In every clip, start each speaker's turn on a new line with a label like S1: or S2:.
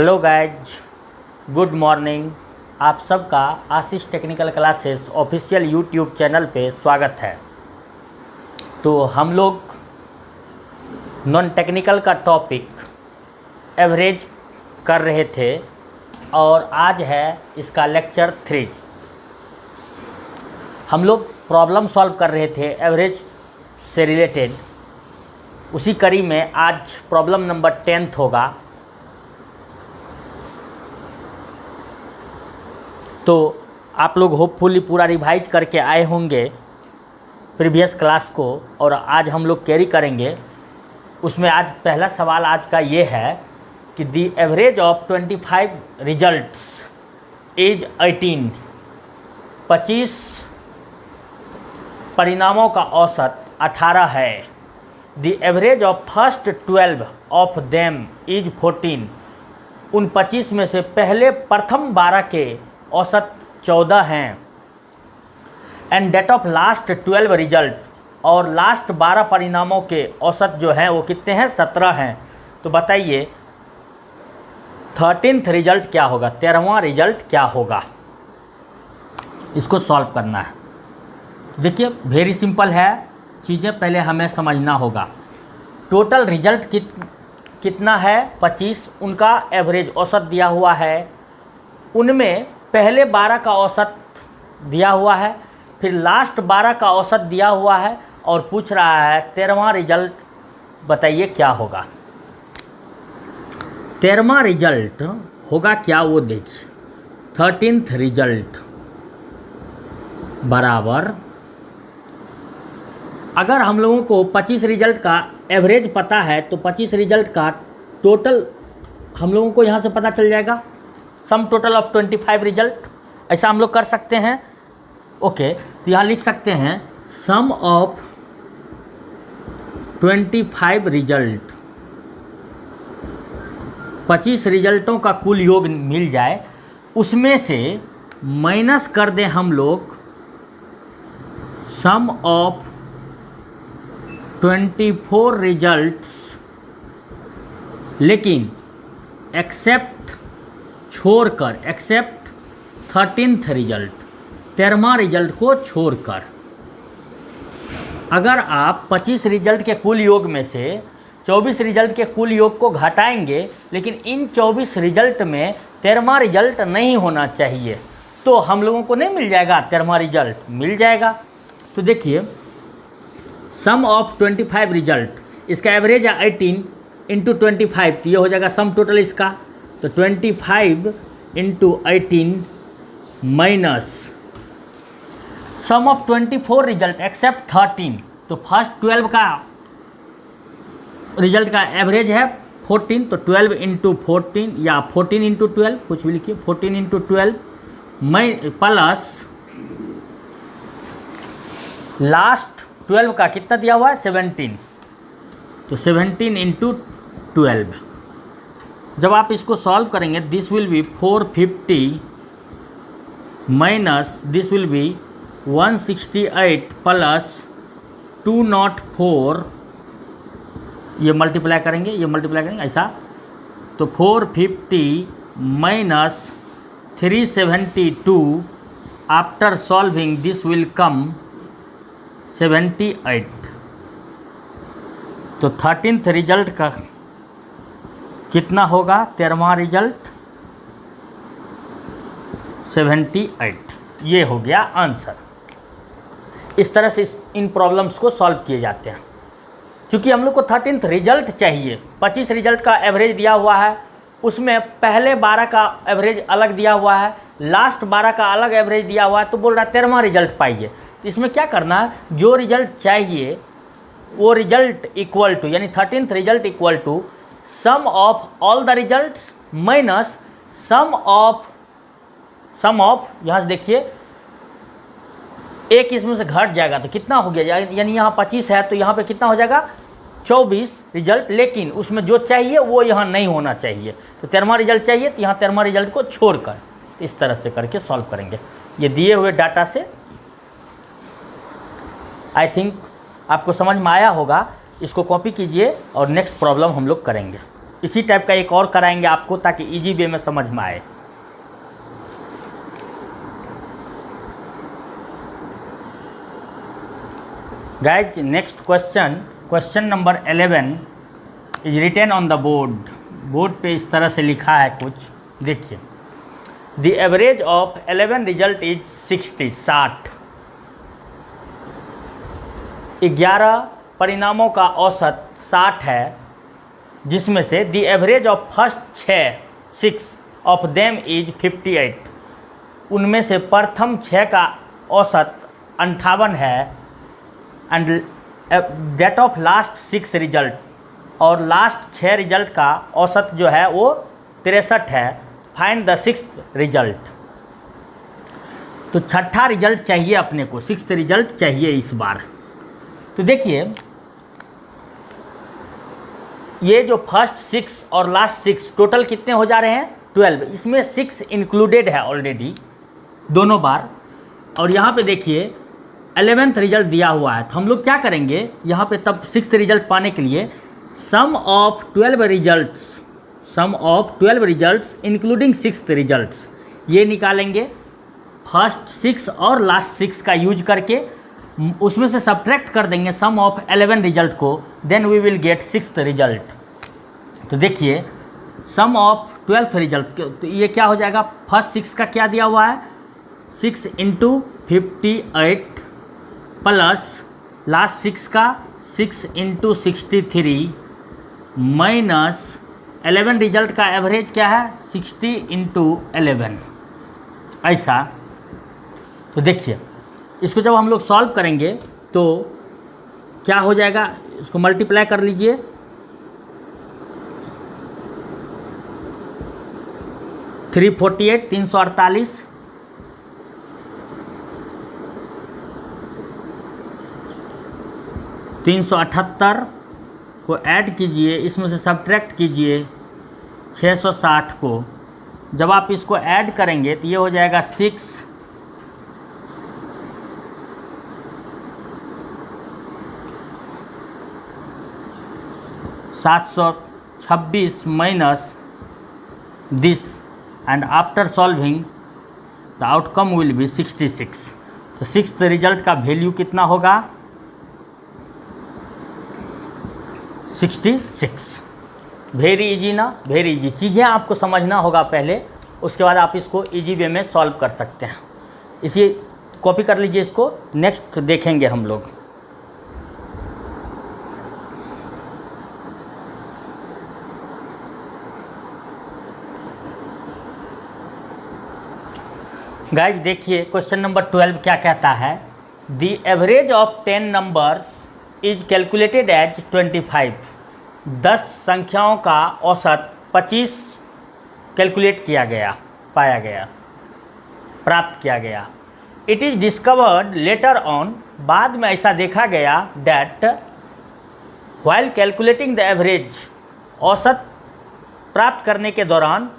S1: Hello guys, good morning. आप सबका Ashish technical classes official YouTube channel पे स्वागत है। तो हम लोग नॉन टेक्निकल का टॉपिक एवरेज कर रहे थे और आज है इसका लेक्चर 3। हम लोग प्रॉब्लम सॉल्व कर रहे थे एवरेज से रिलेटेड। उसी कड़ी में आज प्रॉब्लम नंबर 10 होगा। तो आप लोग होपफुली पूरा रिवाइज करके आए होंगे प्रीवियस क्लास को, और आज हम लोग कैरी करेंगे। उसमें आज पहला सवाल आज का ये है कि the average of 25 results is 18। 25 परिणामों का औसत 18 है। The average of first 12 of them is 14। उन 25 में से पहले प्रथम 12 के औसत 14 हैं। And that of last 12 result, और लास्ट 12 परिणामों के औसत जो हैं वो कितने हैं? 17 हैं। तो बताइए 13th रिजल्ट क्या होगा, 13वां रिजल्ट क्या होगा? इसको सॉल्व करना है। देखिए वेरी सिंपल है, चीज़ें पहले हमें समझना होगा। टोटल रिजल्ट कितना है? 25। उनका एवरेज औसत दिया हुआ है। उनमें पहले 12 का औसत दिया हुआ है, फिर लास्ट 12 का औसत दिया हुआ है, और पूछ रहा है 13वां रिजल्ट बताइए क्या होगा। 13वां रिजल्ट होगा क्या वो देखिए। 13th रिजल्ट बराबर, अगर हम लोगों को 25 रिजल्ट का एवरेज पता है तो 25 रिजल्ट का टोटल हम लोगों को यहाँ से पता चल जाएगा। सम टोटल ऑफ 25 रिजल्ट, ऐसा हम लोग कर सकते हैं। ओके, तो यहाँ लिख सकते हैं सम ऑफ 25 रिजल्ट। 25 रिजल्टों का कुल योग मिल जाए, उसमें से माइनस कर दें हम लोग सम ऑफ 24 रिजल्ट्स, लेकिन एक्सेप्ट छोड़कर, एक्सेप्ट 13th रिजल्ट, 13वां रिजल्ट को छोड़कर। अगर आप 25 रिजल्ट के कुल योग में से 24 रिजल्ट के कुल योग को घटाएंगे, लेकिन इन 24 रिजल्ट में 13वां रिजल्ट नहीं होना चाहिए, तो हम लोगों को नहीं मिल जाएगा 13वां रिजल्ट? मिल जाएगा। तो देखिए सम ऑफ 25 रिजल्ट, इसका एवरेज है 18 इंटू 25, तो ये हो जाएगा सम टोटल इसका। तो 25 into 18 minus sum of 24 result except 13, तो फर्स्ट 12 का रिजल्ट का एवरेज है 14, तो 12 इंटू 14 या 14 इंटू 12, कुछ भी लिखिए, 14 इंटू 12 प्लस लास्ट 12 का कितना दिया हुआ है? 17, तो 17 इंटू 12। जब आप इसको सॉल्व करेंगे, this will be 450 minus this will be 168 plus 204, ये मल्टीप्लाई करेंगे, ये मल्टीप्लाई करेंगे ऐसा, तो 450 minus 372 after solving this will come 78। तो 13th रिजल्ट का कितना होगा? 13वां रिजल्ट 78। ये हो गया आंसर। इस तरह से इन प्रॉब्लम्स को सॉल्व किए जाते हैं। क्योंकि हम लोग को 13th रिजल्ट चाहिए। 25 रिजल्ट का एवरेज दिया हुआ है, उसमें पहले 12 का एवरेज अलग दिया हुआ है, लास्ट 12 का अलग एवरेज दिया हुआ है, तो बोल रहा है 13वां रिजल्ट पाइए। तो इसमें क्या करना है, जो रिजल्ट चाहिए वो रिजल्ट इक्वल टू, यानी 13th result equal to sum of all the results minus sum of यहाँ से देखिए एक इसमें से घट जाएगा तो कितना हो गया, यानी यहाँ 25 है तो यहाँ पे कितना हो जाएगा? 24 रिजल्ट, लेकिन उसमें जो चाहिए वो यहाँ नहीं होना चाहिए। तो 13वां रिजल्ट चाहिए, तो यहाँ 13वां रिजल्ट को छोड़कर इस तरह से करके सॉल्व करेंगे। ये दिए हुए डाटा से आई थिंक आपको समझ में आया होगा। इसको कॉपी कीजिए और नेक्स्ट प्रॉब्लम हम लोग करेंगे। इसी टाइप का एक और कराएंगे आपको ताकि इजी वे में समझ में आए। Guys next question number 11 is written on the board पे इस तरह से लिखा है कुछ, देखिए। The average of 11 result is 60 11 परिणामों का औसत 60 है, जिसमें से the average of first 6 of them is 58, उनमें से प्रथम 6 का औसत 58 है। And that of last 6 result, और लास्ट 6 रिजल्ट का औसत जो है वो 63 है। Find the 6th result. तो छठा रिजल्ट चाहिए अपने को, 6th रिजल्ट चाहिए इस बार। तो देखिए ये जो फर्स्ट 6 और लास्ट 6 टोटल कितने हो जा रहे हैं 12, इसमें 6 इंक्लूडेड है ऑलरेडी दोनों बार। और यहाँ पे देखिए 11th रिजल्ट दिया हुआ है, तो हम लोग क्या करेंगे यहाँ पे तब 6th रिजल्ट पाने के लिए sum of 12 results including 6th results ये निकालेंगे। फर्स्ट 6 और लास्ट 6 का यूज करके उसमें से सब्ट्रैक्ट कर देंगे सम ऑफ 11 रिजल्ट को, then we will get 6th result. तो देखिए सम ऑफ 12th रिजल्ट, तो ये क्या हो जाएगा, फर्स्ट 6 का क्या दिया हुआ है 6 × 58 प्लस लास्ट 6 का 6 × 63 माइनस 11 रिजल्ट का एवरेज क्या है 60 × 11, ऐसा। तो देखिए इसको जब हम लोग सॉल्व करेंगे तो क्या हो जाएगा, इसको मल्टीप्लाई कर लीजिए। 348 348 378 को ऐड कीजिए, इसमें से सब्ट्रैक्ट कीजिए 660 को। जब आप इसको ऐड करेंगे तो ये हो जाएगा 6 726 minus this, and after solving the outcome will be 66। तो 6th रिजल्ट का वैल्यू कितना होगा 66। वेरी इजी ना, वेरी इजी। चीज़ें आपको समझना होगा पहले, उसके बाद आप इसको इजी वे में सॉल्व कर सकते हैं। इसी कॉपी कर लीजिए, इसको नेक्स्ट देखेंगे हम लोग। गाइज देखिए क्वेश्चन नंबर 12 क्या कहता है, the average of 10 numbers is calculated as 25। 10 संख्याओं का औसत 25 कैलकुलेट किया गया, पाया गया, प्राप्त किया गया। It is discovered later on, बाद में ऐसा देखा गया, that while calculating the average, औसत प्राप्त करने के दौरान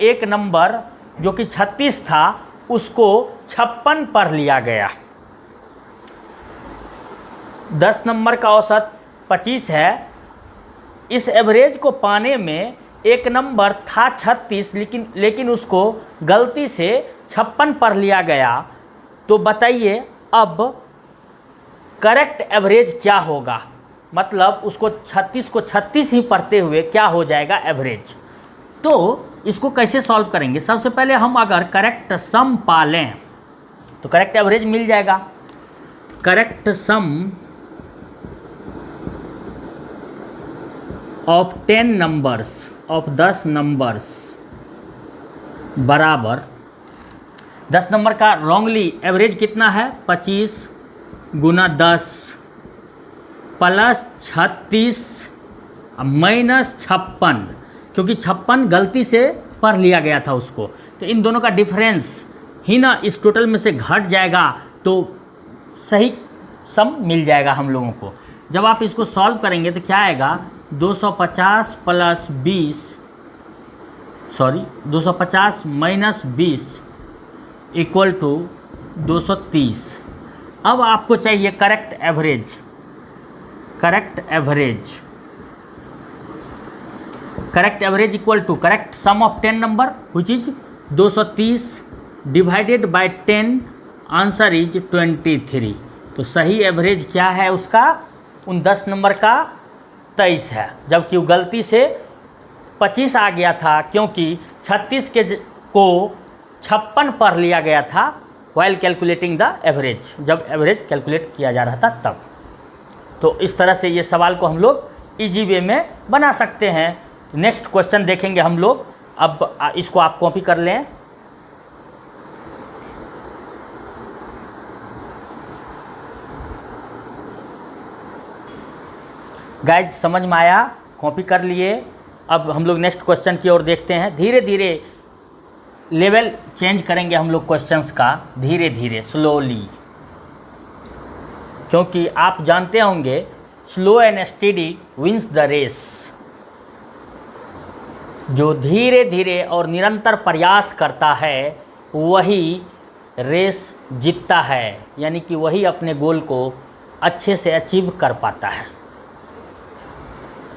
S1: एक नंबर जो कि 36 था उसको 56 पर लिया गया। 10 नंबर का औसत 25 है, इस एवरेज को पाने में एक नंबर था 36, लेकिन उसको गलती से 56 पर लिया गया। तो बताइए अब करेक्ट एवरेज क्या होगा, मतलब उसको 36 को 36 ही पढ़ते हुए क्या हो जाएगा एवरेज। तो इसको कैसे सॉल्व करेंगे, सबसे पहले हम अगर करेक्ट सम पा लें तो करेक्ट एवरेज मिल जाएगा। Correct sum of 10 numbers, of 10 numbers बराबर 10 नंबर का रॉन्गली एवरेज कितना है 25 × 10 प्लस 36 माइनस 56, क्योंकि 56 गलती से पढ़ लिया गया था उसको, तो इन दोनों का डिफरेंस ही ना इस टोटल में से घट जाएगा, तो सही सम मिल जाएगा हम लोगों को। जब आप इसको सॉल्व करेंगे तो क्या आएगा 250 plus 20, sorry 250 minus 20 equal to 230। अब आपको चाहिए correct average. Correct average correct average equal to correct sum of 10 number which is 230 divided by 10, answer is 23। तो सही एवरेज क्या है उसका, उन 10 नंबर का 23 है, जबकि वो गलती से 25 आ गया था, क्योंकि 36 को 56 पढ़ लिया गया था वाइल कैलकुलेटिंग द एवरेज, जब एवरेज कैलकुलेट किया जा रहा था तब। तो इस तरह से ये सवाल को हम लोग इजी वे में बना सकते हैं। नेक्स्ट क्वेश्चन देखेंगे हम लोग। अब इसको आप कॉपी कर लें। गाइज समझ में आया, कॉपी कर लिए। अब हम लोग नेक्स्ट क्वेश्चन की ओर देखते हैं। धीरे धीरे लेवल चेंज करेंगे हम लोग क्वेश्चंस का, धीरे धीरे स्लोली, क्योंकि आप जानते होंगे slow and steady wins the race. जो धीरे धीरे और निरंतर प्रयास करता है वही रेस जीतता है, यानी कि वही अपने गोल को अच्छे से अचीव कर पाता है।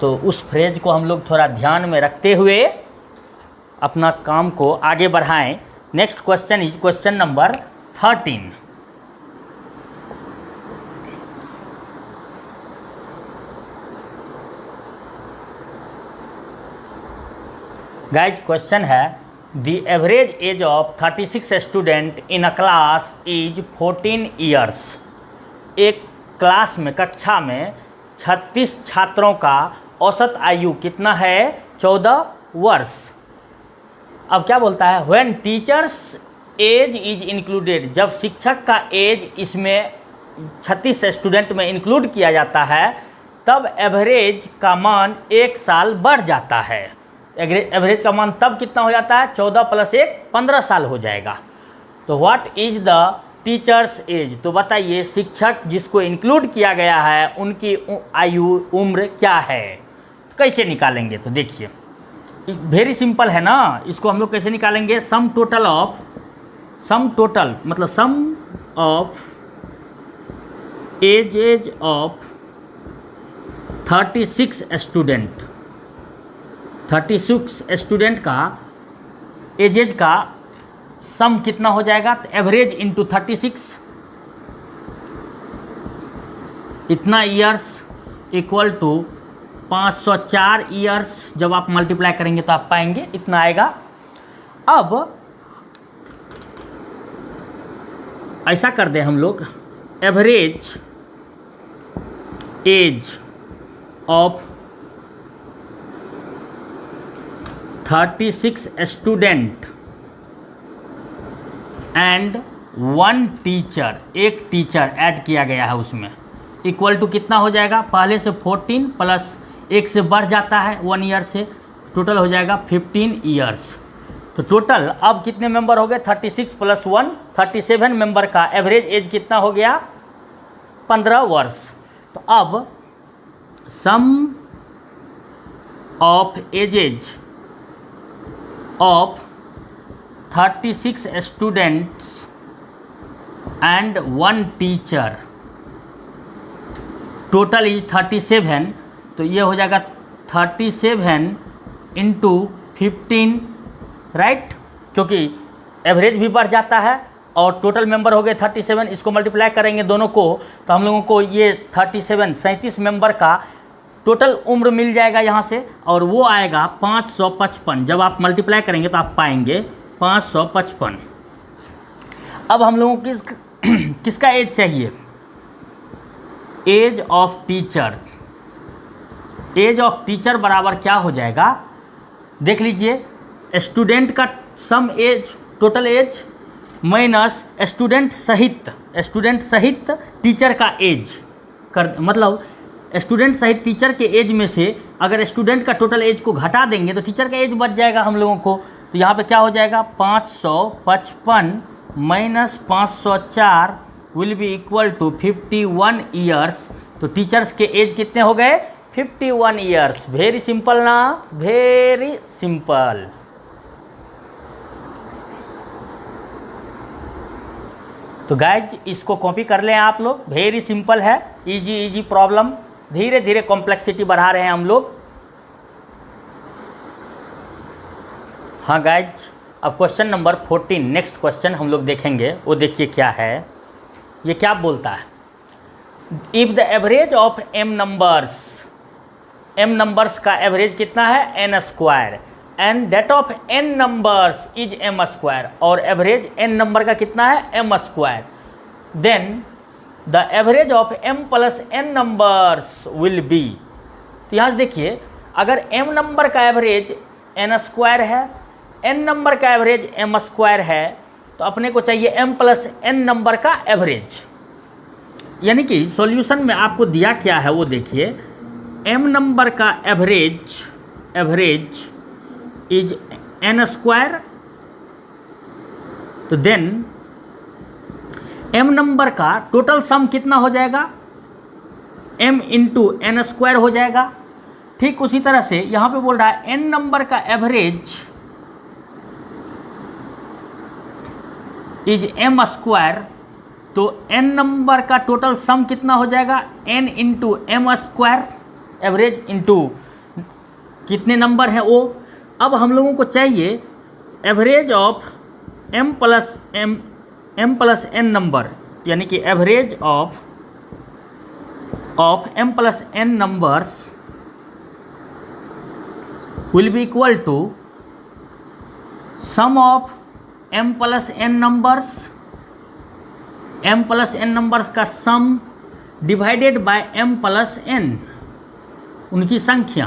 S1: तो उस फ्रेज को हम लोग थोड़ा ध्यान में रखते हुए अपना काम को आगे बढ़ाएं। Next question is question number 13। Guys question है the average age of 36 student in a class is 14 years. एक क्लास में, कक्षा में 36 छात्रों का औसत आयु कितना है, 14 वर्ष। अब क्या बोलता है, when teachers age is included, जब शिक्षक का एज इसमें 36 स्टूडेंट में इंक्लूड किया जाता है तब एवरेज का मान 1 साल बढ़ जाता है। एवरेज का मान तब कितना हो जाता है, 14 + 1 15 साल हो जाएगा। तो what is the teachers age, तो बताइए शिक्षक जिसको इंक्लूड किया गया है उनकी आयु उम्र क्या है। तो कैसे निकालेंगे, तो देखिए वेरी सिंपल है ना। इसको हम लोग कैसे निकालेंगे, सम टोटल मतलब sum of age of 36 student, 36 student का एजेज का सम कितना हो जाएगा, तो एवरेज इंटू 36 इतना ईयर्स इक्वल टू 504 ईयर्स। जब आप मल्टीप्लाई करेंगे तो आप पाएंगे इतना आएगा। अब ऐसा कर दें हम लोग, average age of 36 student and 1 teacher, एक टीचर ऐड किया गया है उसमें, इक्वल टू कितना हो जाएगा, पहले से 14 प्लस 1 से बढ़ जाता है 1 ईयर से, टोटल हो जाएगा 15 ईयर्स। तो टोटल अब कितने मेंबर हो गए, 36 + 1 37 मेंबर का एवरेज एज कितना हो गया, 15 वर्ष। तो अब sum of ages of 36 students and 1 teacher, total is 37। तो ये हो जाएगा 37 इंटू 15, राइट, क्योंकि एवरेज भी बढ़ जाता है और टोटल मेंबर हो गए 37। इसको मल्टीप्लाई करेंगे दोनों को तो हम लोगों को ये 37 मेंबर का टोटल उम्र मिल जाएगा यहाँ से, और वो आएगा 555। जब आप मल्टीप्लाई करेंगे तो आप पाएंगे 555। अब हम लोगों को किसका एज चाहिए, age of teacher. Age of teacher बराबर क्या हो जाएगा, देख लीजिए, स्टूडेंट का sum age, total age minus student सहित टीचर का एज कर, मतलब स्टूडेंट सहित टीचर के एज में से अगर स्टूडेंट का टोटल एज को घटा देंगे तो टीचर का एज बच जाएगा हम लोगों को। तो यहाँ पे क्या हो जाएगा, 555 minus 504 will be equal to 51 years. तो टीचर्स के एज कितने हो गए, 51 ईयर्स। वेरी सिंपल ना, वेरी सिंपल। तो गाइज इसको कॉपी कर लें आप लोग, वेरी सिंपल है, इजी प्रॉब्लम। धीरे धीरे कॉम्प्लेक्सिटी बढ़ा रहे हैं हम लोग। हाँ गाइज, अब क्वेश्चन नंबर 14 नेक्स्ट क्वेश्चन हम लोग देखेंगे। वो देखिए क्या है, ये क्या बोलता है। If the average of m numbers का एवरेज कितना है n square, and that of n numbers is m square, और एवरेज n नंबर का कितना है m square, then the average of m plus n numbers will be. तो यहाँ से देखिए, अगर m नंबर का एवरेज n स्क्वायर है, n नंबर का एवरेज m स्क्वायर है, तो अपने को चाहिए m प्लस n नंबर का एवरेज। यानी कि सॉल्यूशन में आपको दिया क्या है वो देखिए, m नंबर का एवरेज इज n स्क्वायर, तो देन m नंबर का टोटल सम कितना हो जाएगा, m इंटू n स्क्वायर हो जाएगा। ठीक उसी तरह से यहाँ पे बोल रहा है n नंबर का एवरेज इज m स्क्वायर, तो n नंबर का टोटल सम कितना हो जाएगा, n into m square, average into कितने नंबर हैं वो। अब हम लोगों को चाहिए average of m plus n number, यानी कि average of m plus n numbers will be equal to sum of m plus n numbers, m plus n numbers का sum divided by m plus n, उनकी संख्या।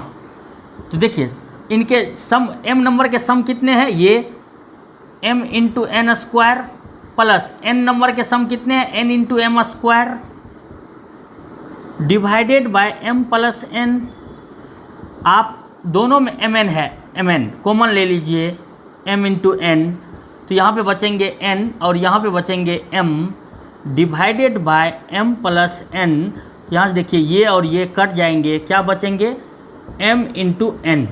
S1: तो देखिए इनके सम, m number के सम कितने हैं, ये m into n square, plus n number के सम कितने हैं, n into m square, divided by m plus n। आप दोनों में mn है, mn कॉमन ले लीजिए, m इंटू n, तो यहाँ पे बचेंगे n और यहाँ पे बचेंगे m, divided by m plus n। यहाँ से देखिए ये और ये कट जाएंगे, क्या बचेंगे, m इंटू n।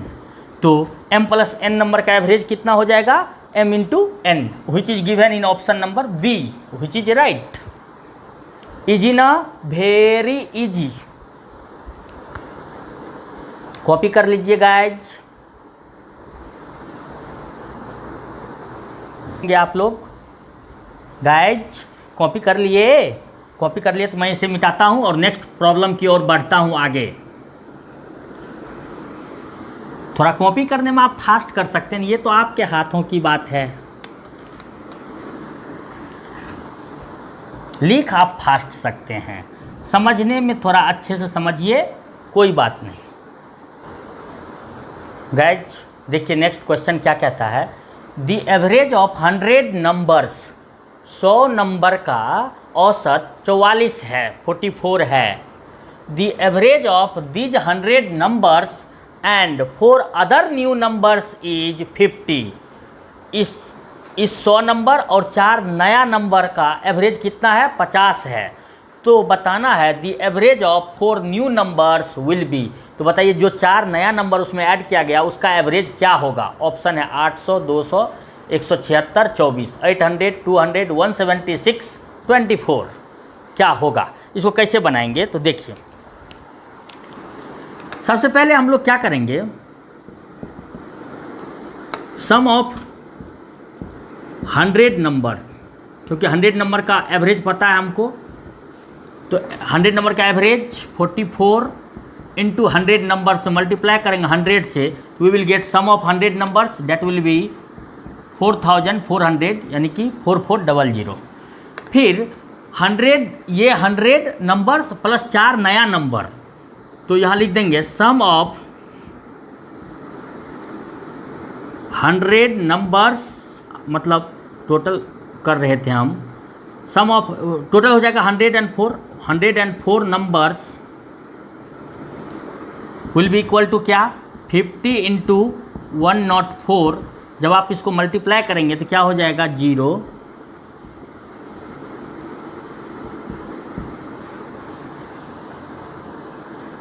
S1: तो m प्लस n नंबर का एवरेज कितना हो जाएगा, m into n, which is given in option number B, which is right. Easy ना, वेरी इजी, कॉपी कर लीजिए गाइज आप लोग। गाइज कॉपी कर लिए, कॉपी कर लिए तो मैं इसे मिटाता हूं और नेक्स्ट प्रॉब्लम की ओर बढ़ता हूं आगे। थोड़ा कॉपी करने में आप फास्ट कर सकते हैं, ये तो आपके हाथों की बात है। लिख आप फास्ट सकते हैं, समझने में थोड़ा अच्छे से समझिए, कोई बात नहीं। गाइज देखिए नेक्स्ट क्वेश्चन क्या कहता है, the average of 100 numbers, 100 number का औसत 44 है, 44 है। The average of these 100 numbers and 4 other new numbers is 50। इस 100 नंबर और 4 नया नंबर का एवरेज कितना है, 50 है। तो बताना है the average of 4 new numbers will be. तो बताइए जो 4 नया नंबर उसमें ऐड किया गया उसका एवरेज क्या होगा। ऑप्शन है 800, 200, 176, 24, 800, 200, 176, 24। क्या होगा, इसको कैसे बनाएंगे तो देखिए। सबसे पहले हम लोग क्या करेंगे, सम ऑफ 100 नंबर, क्योंकि 100 नंबर का एवरेज पता है हमको, तो 100 नंबर का एवरेज 44 इंटू 100 नंबर से मल्टीप्लाई करेंगे 100 से, we will get sum of 100 numbers that will be 4400, यानी कि 4400। फिर 100, ये 100 नंबर्स प्लस 4 नया नंबर, तो यहाँ लिख देंगे सम ऑफ 100 नंबर्स, मतलब टोटल कर रहे थे हम, सम ऑफ टोटल हो जाएगा 104 numbers will be equal to क्या, 50 इंटू 104। जब आप इसको मल्टीप्लाई करेंगे तो क्या हो जाएगा, 0।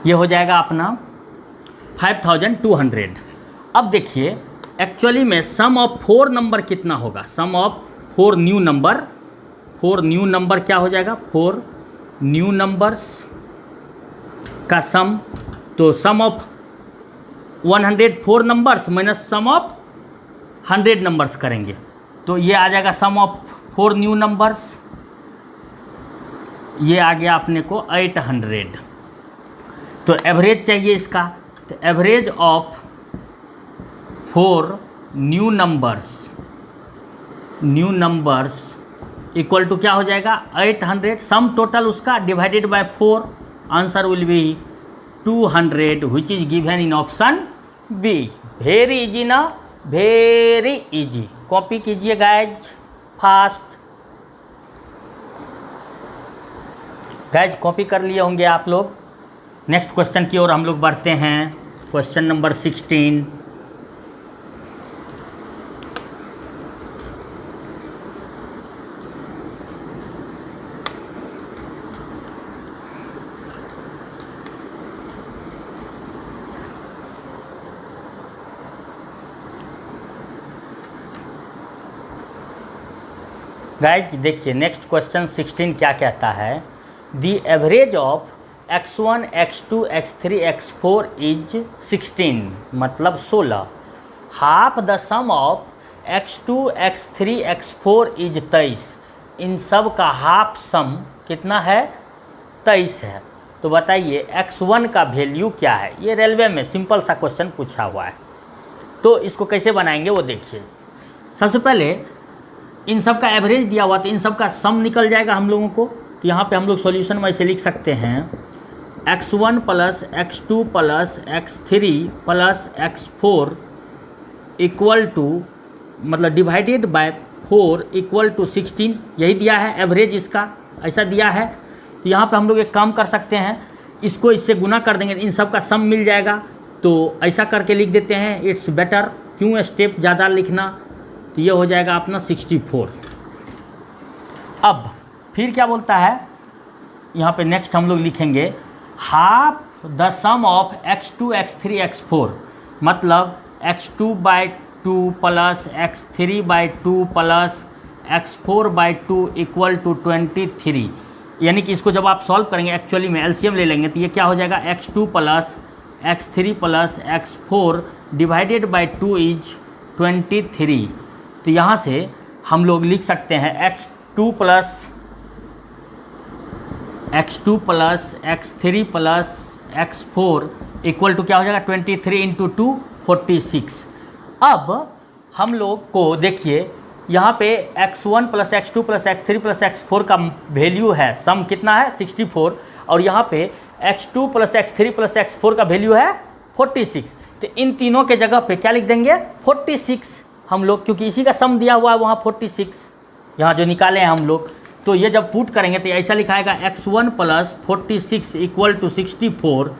S1: ये हो जाएगा अपना 5200। अब देखिए एक्चुअली में सम ऑफ 4 नंबर कितना होगा, sum of 4 new number, 4 new number क्या हो जाएगा, 4 न्यू नंबर्स का सम। तो sum of 104 numbers minus sum of 100 numbers करेंगे तो ये आ जाएगा सम ऑफ 4 न्यू नंबर्स, ये आ गया अपने को 800। तो एवरेज चाहिए इसका, तो average of 4 new numbers equal to क्या हो जाएगा 800, सम टोटल उसका divided by 4, answer will be 200 which is given in option B. Very easy ना, वेरी इजी। कॉपी कीजिए गाइज फास्ट। गाइज कॉपी कर लिए होंगे आप लोग। नेक्स्ट क्वेश्चन की ओर हम लोग बढ़ते हैं, क्वेश्चन नंबर 16। गाइज देखिए नेक्स्ट क्वेश्चन 16 क्या कहता है, the average of x1 x2 x3 x4 is 16, मतलब 16। Half the sum of x2 x3 x4 is 23। इन सब का हाफ सम कितना है 23 है। तो बताइए x1 का वैल्यू क्या है। ये रेलवे में सिंपल सा क्वेश्चन पूछा हुआ है, तो इसको कैसे बनाएंगे वो देखिए। सबसे पहले इन सब का एवरेज दिया हुआ तो इन सब का सम निकल जाएगा हम लोगों को। तो यहाँ पे हम लोग सॉल्यूशन में ऐसे लिख सकते हैं x1 plus x2 plus x3 plus x4 equal to, मतलब डिवाइडेड बाय 4 इक्वल टू 16। यही दिया है एवरेज इसका, ऐसा दिया है। तो यहाँ पे हम लोग एक काम कर सकते हैं, इसको इससे गुना कर देंगे, इन सब का सम मिल जाएगा। तो ऐसा करके लिख देते हैं, इट्स बेटर। क्यों स्टेप ज़्यादा लिखना, तो ये हो जाएगा अपना 64। अब फिर क्या बोलता है यहाँ पे, नेक्स्ट हम लोग लिखेंगे half the sum of x2 x3 x4, मतलब x2 by 2 plus x3 by 2 plus x4 by 2 equal to 23। यानी कि इसको जब आप सॉल्व करेंगे एक्चुअली में एलसीएम ले लेंगे तो ये क्या हो जाएगा x2 plus x3 plus x4 divided by 2 is 23। तो यहाँ से हम लोग लिख सकते हैं x2 plus x3 plus x4 equal to क्या हो जाएगा 23 इंटू 2 46। अब हम लोग को देखिए यहाँ पे x1 plus x2 plus x3 plus x4 का वैल्यू है, सम कितना है 64, और यहाँ पे x2 plus x3 plus x4 का वैल्यू है 46। तो इन तीनों के जगह पे क्या लिख देंगे 46 हम लोग, क्योंकि इसी का सम दिया हुआ है वहाँ 46 यहाँ जो निकाले हैं हम लोग। तो ये जब पुट करेंगे तो ऐसा लिखाएगा x1 plus 46 equal to 64।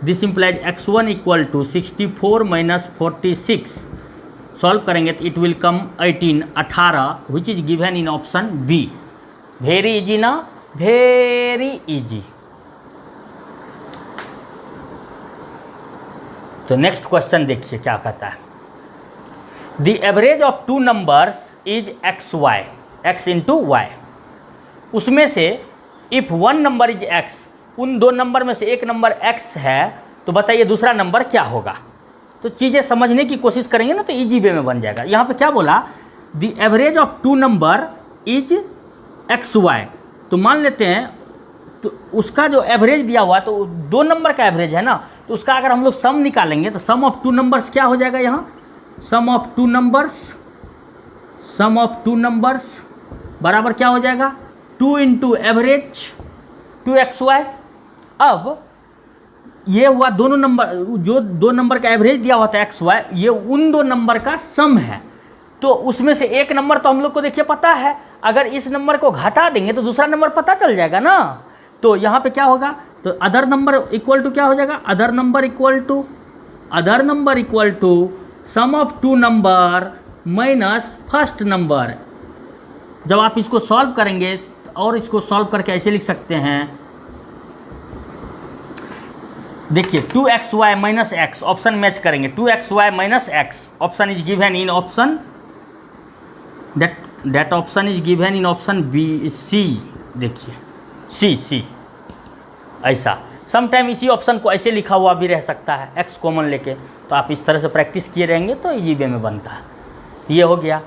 S1: This implies x1 equal to 64 minus 46। Solve करेंगे तो it will come 18 which is given in option B. Very easy ना, वेरी इजी। तो नेक्स्ट क्वेश्चन देखिए क्या कहता है, the average of 2 numbers is xy, x into y. उसमें से इफ़ 1 नंबर इज x, उन 2 नंबर में से एक नंबर x है, तो बताइए दूसरा नंबर क्या होगा। तो चीज़ें समझने की कोशिश करेंगे ना तो इजी वे में बन जाएगा। यहाँ पे क्या बोला, the average of 2 number is xy। तो मान लेते हैं तो उसका जो एवरेज दिया हुआ है तो 2 नंबर का एवरेज है ना, तो उसका अगर हम लोग सम निकालेंगे तो सम ऑफ 2 नंबर्स क्या हो जाएगा, यहाँ सम ऑफ 2 नंबर्स बराबर क्या हो जाएगा 2 इंटू एवरेज 2xy। अब ये हुआ दोनों नंबर, जो 2 नंबर का एवरेज दिया हुआ था xy, ये उन 2 नंबर का सम है। तो उसमें से एक नंबर तो हम लोग को देखिए पता है, अगर इस नंबर को घटा देंगे तो दूसरा नंबर पता चल जाएगा ना। तो यहाँ पे क्या होगा, तो अदर नंबर इक्वल टू क्या हो जाएगा, other number equal to sum of 2 number minus first number. जब आप इसको सॉल्व करेंगे और इसको सॉल्व करके ऐसे लिख सकते हैं, देखिए 2xy माइनस एक्स, ऑप्शन मैच करेंगे 2xy माइनस एक्स, option is given in option that option is given in option B C. देखिए सी ऐसा, समटाइम इसी ऑप्शन को ऐसे लिखा हुआ भी रह सकता है, x कॉमन लेके। तो आप इस तरह से प्रैक्टिस किए रहेंगे तो इजी वे में बनता है। ये हो गया।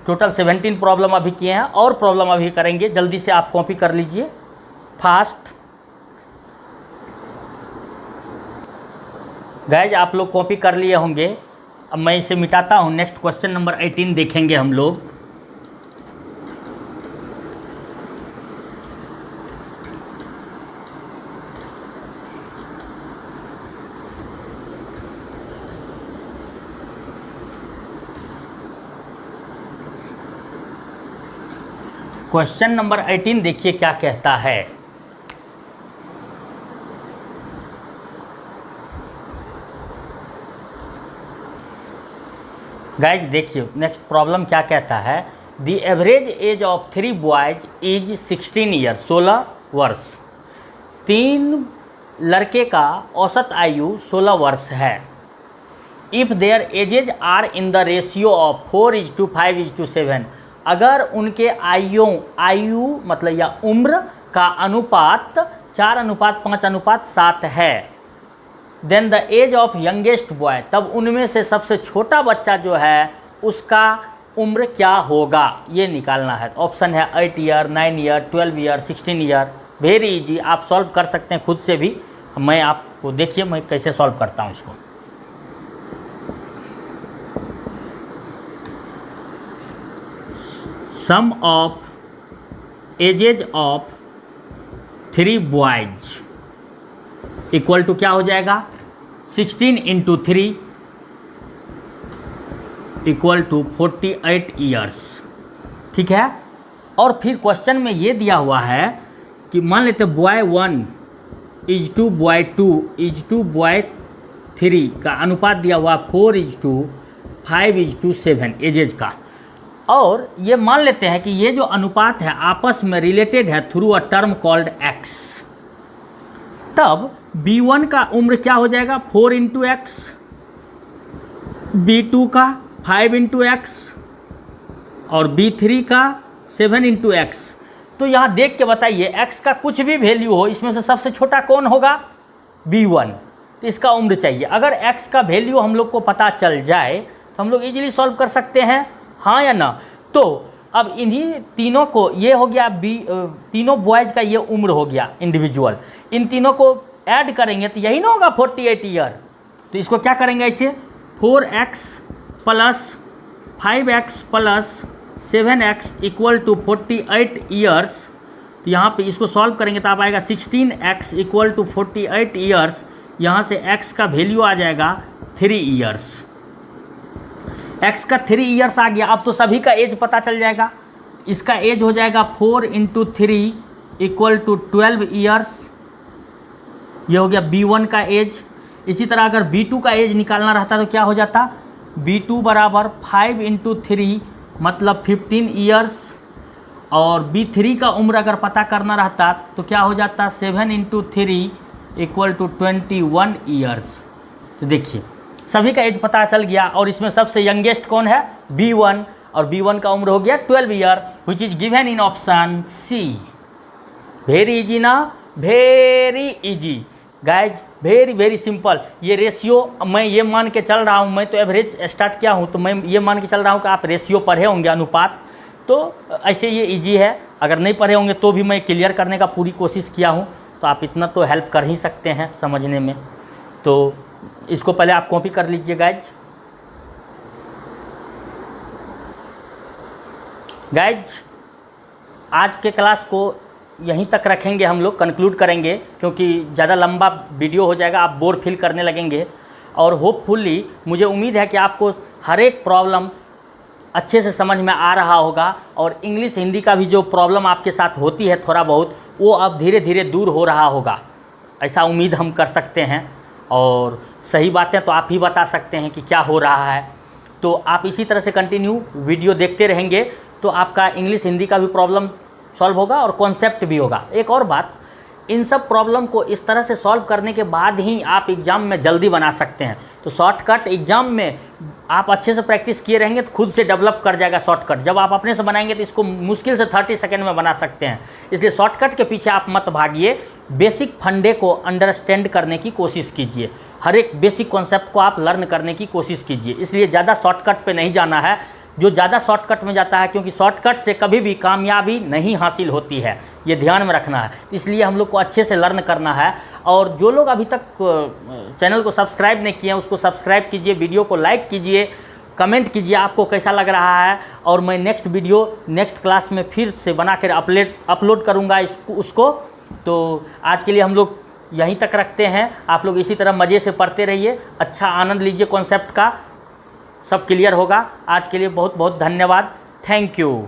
S1: टोटल 17 प्रॉब्लम अभी किए हैं, और प्रॉब्लम अभी करेंगे। जल्दी से आप कॉपी कर लीजिए फास्ट। गाइज आप लोग कॉपी कर लिए होंगे। अब मैं इसे मिटाता हूँ। नेक्स्ट क्वेश्चन नंबर 18 देखेंगे हम लोग। क्वेश्चन नंबर 18 देखिए क्या कहता है। गाइज देखिए नेक्स्ट प्रॉब्लम क्या कहता है। The average age of 3 boys is 16 year, 16 वर्ष। 3 लड़के का औसत आयु 16 वर्ष है। If their ages are in the ratio of 4:5:7, अगर उनके आयु मतलब या उम्र का अनुपात 4:5:7 है, then the age of youngest boy, तब उनमें से सबसे छोटा बच्चा जो है उसका उम्र क्या होगा, ये निकालना है। ऑप्शन है 8 year, 9 year, 12 year, 16 year. Very easy, आप सॉल्व कर सकते हैं खुद से भी। मैं आपको देखिए मैं कैसे सॉल्व करता हूँ इसको। Sum of ages of 3 boys equal to क्या हो जाएगा, 16 × 3 इक्वल टू 48 ईयर्स। ठीक है। और फिर क्वेश्चन में ये दिया हुआ है कि मान लेते boy 1 is to boy 2 is to boy 3 का अनुपात दिया हुआ 4:5:7 एजेज का। और ये मान लेते हैं कि ये जो अनुपात है आपस में रिलेटेड है through a term called x। तब B1 का उम्र क्या हो जाएगा, 4 × x, B2 का 5 × x और B3 का 7 × x। तो यहाँ देख के बताइए x का कुछ भी वैल्यू हो, इसमें से सबसे छोटा कौन होगा, B1। तो इसका उम्र चाहिए। अगर x का वैल्यू हम लोग को पता चल जाए तो हम लोग इजीली सॉल्व कर सकते हैं, हाँ या ना। तो अब इन्हीं तीनों को, ये हो गया तीनों बॉयज़ का ये उम्र हो गया इंडिविजुअल, इन तीनों को ऐड करेंगे तो यही ना होगा 48 ईयर। तो इसको क्या करेंगे ऐसे, 4x + 5x + 7x equal to 48 years. तो यहाँ पे इसको सॉल्व करेंगे तो आप आएगा 16x इक्वल टू 48 ईयर्स। यहाँ से x का वैल्यू आ जाएगा 3 ईयर्स। x का 3 ईयर्स आ गया। अब तो सभी का एज पता चल जाएगा। इसका एज हो जाएगा 4 × 3 इक्वल टू 12 ईयर्स। ये हो गया B1 का एज। इसी तरह अगर B2 का एज निकालना रहता तो क्या हो जाता, B2 बराबर 5 × 3 मतलब 15 ईयर्स। और B3 का उम्र अगर पता करना रहता तो क्या हो जाता, 7 × 3 इक्वल टू 21 ईयर्स। तो देखिए सभी का एज पता चल गया। और इसमें सबसे यंगेस्ट कौन है, B1, और B1 का उम्र हो गया 12 year, which is given in option C। Very easy ना, very easy guys, very very simple. ये रेशियो मैं ये मान के चल रहा हूँ, मैं तो एवरेज स्टार्ट किया हूँ तो मैं ये मान के चल रहा हूँ कि आप रेशियो पढ़े होंगे, अनुपात। तो ऐसे ये इजी है। अगर नहीं पढ़े होंगे तो भी मैं क्लियर करने का पूरी कोशिश किया हूँ, तो आप इतना तो हेल्प कर ही सकते हैं समझने में। तो इसको पहले आप कॉपी कर लीजिए गाइज। आज के क्लास को यहीं तक रखेंगे, हम लोग कंक्लूड करेंगे क्योंकि ज़्यादा लंबा वीडियो हो जाएगा, आप बोर फील करने लगेंगे। और होपफुली मुझे उम्मीद है कि आपको हर एक प्रॉब्लम अच्छे से समझ में आ रहा होगा। और इंग्लिश हिंदी का भी जो प्रॉब्लम आपके साथ होती है थोड़ा बहुत, वो अब धीरे धीरे दूर हो रहा होगा, ऐसा उम्मीद हम कर सकते हैं। और सही बातें तो आप ही बता सकते हैं कि क्या हो रहा है। तो आप इसी तरह से कंटिन्यू वीडियो देखते रहेंगे तो आपका इंग्लिश हिंदी का भी प्रॉब्लम सॉल्व होगा और कॉन्सेप्ट भी होगा। एक और बात, इन सब प्रॉब्लम को इस तरह से सॉल्व करने के बाद ही आप एग्ज़ाम में जल्दी बना सकते हैं। तो शॉर्टकट एग्ज़ाम में आप अच्छे से प्रैक्टिस किए रहेंगे तो खुद से डेवलप कर जाएगा शॉर्टकट। जब आप अपने से बनाएंगे तो इसको मुश्किल से 30 सेकेंड में बना सकते हैं। इसलिए शॉर्टकट के पीछे आप मत भागिए, बेसिक फंडे को अंडरस्टैंड करने की कोशिश कीजिए। हर एक बेसिक कॉन्सेप्ट को आप लर्न करने की कोशिश कीजिए। इसलिए ज़्यादा शॉर्टकट पे नहीं जाना है, जो ज़्यादा शॉर्टकट में जाता है, क्योंकि शॉर्टकट से कभी भी कामयाबी नहीं हासिल होती है, ये ध्यान में रखना है। इसलिए हम लोग को अच्छे से लर्न करना है। और जो लोग अभी तक चैनल को सब्सक्राइब नहीं किए हैं उसको सब्सक्राइब कीजिए, वीडियो को लाइक कीजिए, कमेंट कीजिए आपको कैसा लग रहा है। और मैं नेक्स्ट वीडियो नेक्स्ट क्लास में फिर से बना कर अपलोड करूँगा उसको। तो आज के लिए हम लोग यहीं तक रखते हैं। आप लोग इसी तरह मज़े से पढ़ते रहिए, अच्छा आनंद लीजिए कॉन्सेप्ट का, सब क्लियर होगा। आज के लिए बहुत बहुत धन्यवाद। Thank you.